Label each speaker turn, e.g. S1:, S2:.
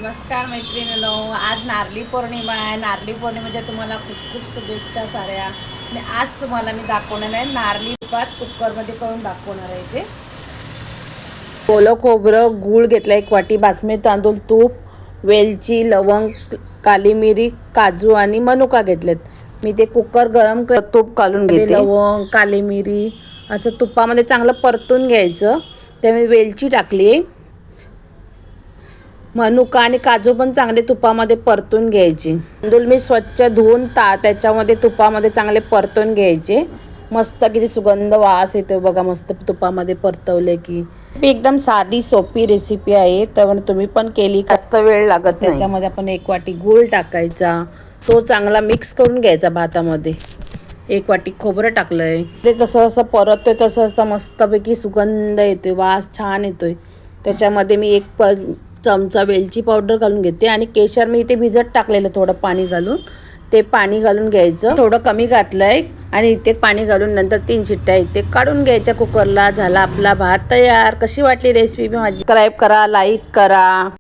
S1: नमस्कार मैत्रिणींनो, आज नारळी पौर्णिमा आहे. नारळी पौर्णिमेच्या तुम्हाला खूप खूप शुभेच्छा साऱ्या. आणि आज तुम्हाला मी दाखवणार आहे नारळी भात कुकरमध्ये करून दाखवणार आहे. ते ओलं खोबरं, गूळ घेतला, 1 वाटी बासमती तांदूळ, तूप, वेलची, लवंग, काली मिरी, काजू आणि मनुका घेतलेत. मी ते कुकर गरम तूप घालून घेते. लवंग, काली मिरी असं तुपामध्ये चांगलं परतून घ्यायचं. त्यामुळे वेलची टाकली, मनुका आणि काजू पण चांगले तुपामध्ये परतून घ्यायचे. तांदूळ मी स्वच्छ धुवून त्याच्यामध्ये तुपामध्ये चांगले परतून घ्यायचे. मस्त किती सुगंध वास येतो बघा, मस्त तुपामध्ये परतवले की. एकदम साधी सोपी रेसिपी आहे, तर तुम्ही पण केली, जास्त वेळ लागत नाही. त्याच्यामध्ये आपण 1 वाटी गूळ टाकायचा, तो चांगला मिक्स करून घ्यायचा भातामध्ये. 1 वाटी खोबरं टाकलंय, ते जसं जसं परततोय तसं तसं मस्तपैकी सुगंध येतोय, वास छान येतोय. त्याच्यामध्ये मी 1 चमचा वेलची पावडर घालून घेते आणि केशर मी इथे भिजत टाकलेलं थोडं पाणी घालून, ते पाणी घालून घ्यायचं. थोडं कमी घातलंय आणि इथे पाणी घालून नंतर 3 शिट्ट्या इथे काढून घ्यायच्या कुकरला. झाला आपला भात तयार. कशी वाटली रेसिपी माझी? सबस्क्राईब करा, लाईक करा.